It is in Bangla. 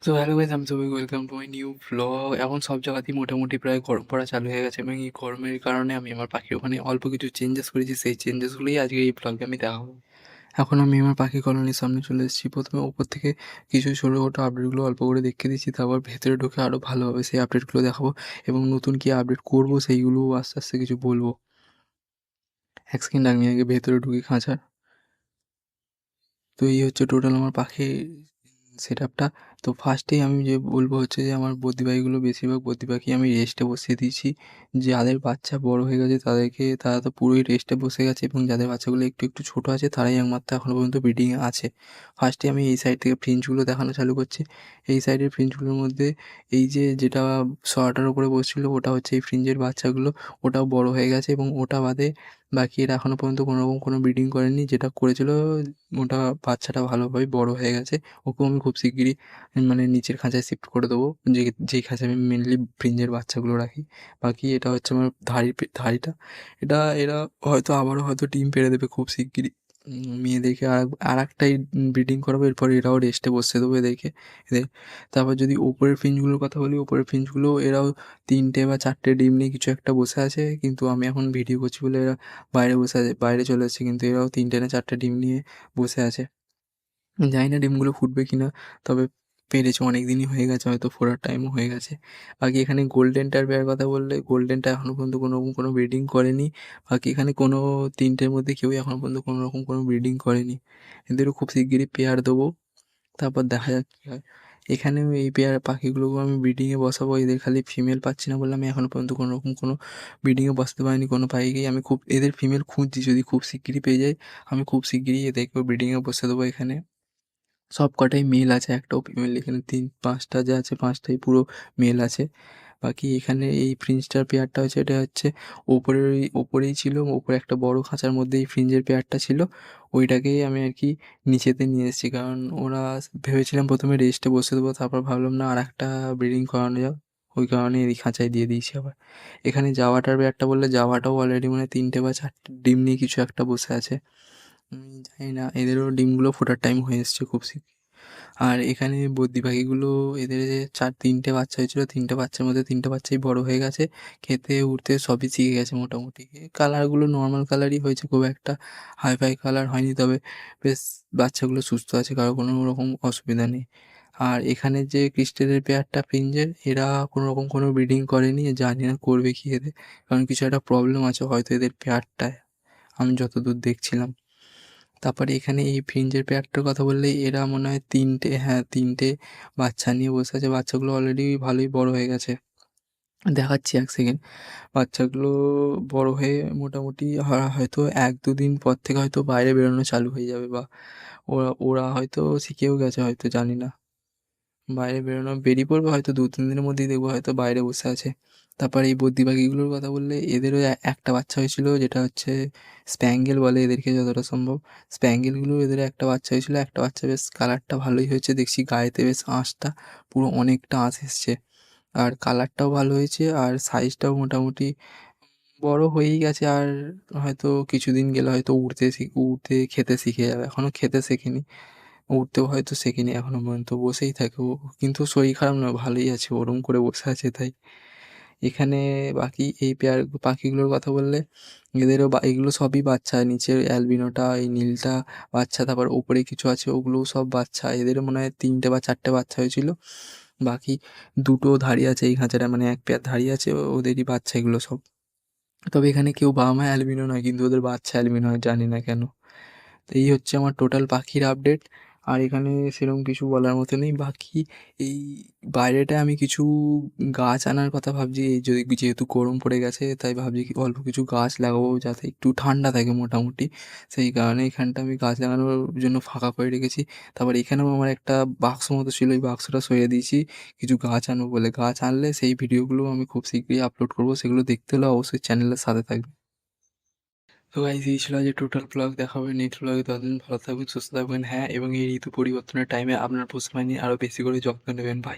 সো হ্যালো গাইস, আমি সবাই welcome to my new vlog. এখন সব জায়গাতেই মোটামুটি প্রায় গরম পড়া চালু হয়ে গেছে এবং এই গরমের কারণে আমি আমার পাখির ওখানে অল্প কিছু চেঞ্জেস করেছি। সেই চেঞ্জেসগুলোই আজকে এই ভ্লগে আমি দেখাবো। এখন আমি আমার পাখি কলোনির সামনে চলে এসেছি। প্রথমে ওপর থেকে কিছু ছোটো আপডেটগুলো অল্প করে দেখিয়ে দিচ্ছি, তারপর ভেতরে ঢুকে আরও ভালোভাবে সেই আপডেটগুলো দেখাবো এবং নতুন কী আপডেট করবো সেইগুলোও আস্তে আস্তে কিছু বলবো। এক সেকেন্ড আমি আগে ভেতরে ঢুকি খাঁচার। তো এই হচ্ছে টোটাল আমার পাখির সেটআপটা। তো ফার্স্টেই আমি যে বলবো হচ্ছে যে আমার বদ্রি পাখিগুলো, বেশিরভাগ বদ্রি পাখি আমি রেস্টে বসিয়ে দিয়েছি। যাদের বাচ্চা বড় হয়ে গেছে তারা তো পুরোই রেস্টে বসে গেছে এবং যাদের বাচ্চাগুলো একটু একটু ছোটো আছে তারাই একমাত্র এখনও পর্যন্ত ব্রিডিংয়ে আছে। ফার্স্টে আমি এই সাইড থেকে ফ্রিঞ্চগুলো দেখানো চালু করছি। এই সাইডের ফ্রিঞ্চগুলোর মধ্যে এই যে যেটা শোয়াটার উপরে বসছিল ওটা হচ্ছে এই ফ্রিঞ্জের বাচ্চাগুলো। ওটাও বড় হয়ে গেছে এবং ওটা বাদে বাকি এরা এখনও পর্যন্ত কোনোরকম কোনো ব্রিডিং করেনি। যেটা করেছিল ওটা বাচ্চাটা ভালোভাবে বড় হয়ে গেছে। ওকেও আমি খুব শিগগিরই মানে নিচের খাঁচায় শিফট করে দেবো, যেই খাঁচায় আমি মেনলি ফ্রিঞ্জের বাচ্চাগুলো রাখি। বাকি এটা হচ্ছে আমার ধাড়িটা। এরা হয়তো আবারও হয়তো ডিম পেড়ে দেবে খুব শিগগিরই। মেয়েদেরকে আরেকটাই ব্রিডিং করাবো, এরপর এরাও রেস্টে বসিয়ে দেবো এদের। তারপর যদি ওপরের ফিঞ্চগুলোর কথা বলি, ওপরের ফিঞ্চগুলো এরাও ৩টে বা ৪টে ডিম নিয়ে কিছু একটা বসে আছে, কিন্তু আমি এখন ভিডিও করছি বলে এরা বাইরে বসে আছে, বাইরে চলে এসেছে, কিন্তু এরাও ৩টে না ৪টে ডিম নিয়ে বসে আছে। জানি না ডিমগুলো ফুটবে কি না, তবে পেড়েছে, অনেক দিনই হয়ে গেছে, হয়তো ফোটার টাইমও হয়ে গেছে। বাকি এখানে গোল্ডেন টার্পের কথা বললে, গোল্ডেনটা এখনও পর্যন্ত কোনোরকম কোনো ব্রিডিং করেনি। বাকি এখানে কোনো ৩টের মধ্যে কেউই এখনও পর্যন্ত কোনোরকম কোনো ব্রিডিং করেনি। এদেরও খুব শিগগিরই পেয়ার দেবো, তারপর দেখা যাক কী হয়। এখানেও এই পেয়ার পাখিগুলোকেও আমি ব্রিডিংয়ে বসাবো। এদের খালি ফিমেল পাচ্ছি না বলে আমি এখনও পর্যন্ত কোনোরকম কোনো ব্রিডিংয়ে বসাতে পারিনি কোনো পাখিকেই। আমি খুব এদের ফিমেল খুঁজছি, যদি খুব শিগগিরই পেয়ে যাই আমি খুব শিগগিরই এদেরকেও ব্রিডিংয়ে বসে দেবো। এখানে সব কটাই মেল আছে, একটাও ফিমেল এখানে ৫টা যা আছে ৫টাই পুরো মেল আছে। বাকি এখানে এই ফ্রিঞ্জটার পেয়ারটা হচ্ছে, এটা হচ্ছে ওপরেই ছিল, ওপরে একটা বড় খাঁচার মধ্যে এই ফ্রিঞ্জের পেয়ারটা ছিল। ওইটাকেই আমি আর কি নিচেতে নিয়ে এসেছি, কারণ ওরা ভেবেছিলাম প্রথমে রেস্টে বসে দেবো, তারপর ভাবলাম না আর একটা ব্রিডিং করানো যাক, ওই কারণে এই খাঁচায় দিয়ে দিয়েছি আবার। এখানে জাভাটার পেয়ারটা বললে, জাভাটাও অলরেডি মানে ৩টে বা ৪টে ডিম নিয়ে কিছু একটা বসে আছে। জানি না, এদেরও ডিমগুলো ফোটার টাইম হয়ে এসছে খুব শীঘ্রই। আর এখানে বদ্রি পাখিগুলো, এদের যে ৩টে বাচ্চা হয়েছিল, ৩টে বাচ্চার মধ্যে ৩টে বাচ্চাই বড় হয়ে গেছে, খেতে উঠতে সবই শিখে গেছে মোটামুটি। কালারগুলো নর্মাল কালারই হয়েছে, খুব একটা হাই ফাই কালার হয়নি, তবে বেশ বাচ্চাগুলো সুস্থ আছে, কারো কোনো রকম অসুবিধা নেই। আর এখানে যে ক্রিস্টেলের পেয়ারটা ফ্রিঞ্জের, এরা কোনো রকম কোনো ব্রিডিং করেনি, জানি না করবে কি এদের, কারণ কিছু একটা প্রবলেম আছে হয়তো এদের পেয়ারটায়, আমি যতদূর দেখছিলাম। তারপরে এখানে এই ফ্রিঞ্জের পেয়ারটার কথা বললে, এরা মনে হয় ৩টে, হ্যাঁ ৩টে বাচ্চা নিয়ে বসে আছে। বাচ্চাগুলো অলরেডি ভালোই বড় হয়ে গেছে, দেখাচ্ছি এক সেকেন্ড। বাচ্চাগুলো বড় হয়ে মোটামুটি হয়তো ১-২ দিন পর থেকে হয়তো বাইরে বেরোনো চালু হয়ে যাবে, বা ওরা ওরা হয়তো শিখেও গেছে হয়তো, জানি না। বাইরে বেরিয়ে পড়বে হয়তো ২-৩ দিনের মধ্যেই, দেখবো হয়তো বাইরে বসে আছে। তারপর এই বদ্রি পাখিগুলোর কথা বললে, এদেরও একটা বাচ্চা হয়েছিল, যেটা হচ্ছে স্প্যাঙ্গেল বলে এদেরকে যতটা সম্ভব। স্প্যাঙ্গেলগুলোর এদের একটা বাচ্চা হয়েছিল, একটা বাচ্চা বেশ কালারটা ভালোই হয়েছে, দেখছি গায়েতে বেশ আঁশটা, পুরো অনেকটা আঁশ এসছে, আর কালারটাও ভালো হয়েছে, আর সাইজটাও মোটামুটি বড় হয়েই গেছে। আর হয়তো কিছুদিন গেলে হয়তো উড়তে খেতে শিখে যাবে, এখনও খেতে শেখেনি, উঠতেও হয়তো শেখেনি এখনও পর্যন্ত, বসেই থাকে ও, কিন্তু শরীর খারাপ নয়, ভালোই আছে, ওরম করে বসে আছে তাই। এখানে বাকি এই পাখিগুলোর কথা বললে, এগুলো সবই বাচ্চা, নিচের অ্যালবিনোটা, এই নীলটা বাচ্চা, তারপর ওপরে কিছু আছে ওগুলোও সব বাচ্চা। এদেরও মনে হয় ৩টে বা ৪টে বাচ্চা হয়েছিল। বাকি ২টো ধাড়ি আছে এই খাঁচাটা, মানে এক পেয়ার ধাড়ি আছে, ওদেরই বাচ্চা এগুলো সব। তবে এখানে কেউ বাবা মা অ্যালবিনো নয়, কিন্তু ওদের বাচ্চা অ্যালবিনো হয়, জানি না কেন। তো এই হচ্ছে আমার টোটাল পাখির আপডেট। আর এখানে সেরকম কিছু বলার মতো নেই। বাকি এই বাইরেটায় আমি কিছু গাছ আনার কথা ভাবছি, এই যদি যেহেতু গরম পড়ে গেছে তাই ভাবছি কি অল্প কিছু গাছ লাগাবো, যাতে একটু ঠান্ডা থাকে মোটামুটি। সেই কারণে এখানটা আমি গাছ লাগানোর জন্য ফাঁকা করে রেখেছি। তারপর এখানেও আমার একটা বাক্স মতো ছিল, ওই বাক্সটা সরিয়ে দিয়েছি কিছু গাছ আনবো বলে। গাছ আনলে সেই ভিডিওগুলো আমি খুব শীঘ্রই আপলোড করবো, সেগুলো দেখতে হলে অবশ্যই চ্যানেলের সাথে থাকবে। তো গাইস, এই ছিল আজকে টোটাল ব্লগ। দেখা হবে নেক্সট ব্লগে, ততদিন ভালো থাকবেন, সুস্থ থাকবেন, হ্যাঁ, এবং এই ঋতু পরিবর্তনের টাইমে আপনার পশু প্রাণী আরও বেশি করে যত্ন নেবেন, ভাই।